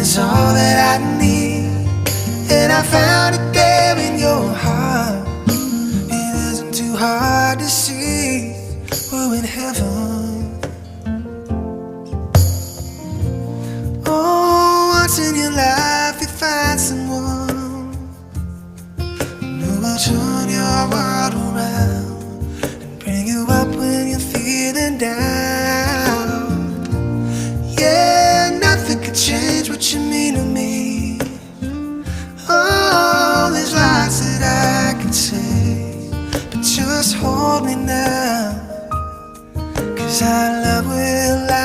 is all that I need, and I found it there in your heart. It isn't too hard to see, we're in heaven. Oh, once in your life you find someone who will turn your world around and bring you up when you're feeling down. Yeah, nothing could change what you mean to me. Oh, there's lots that I can say, but just hold me now, 'cause our love will last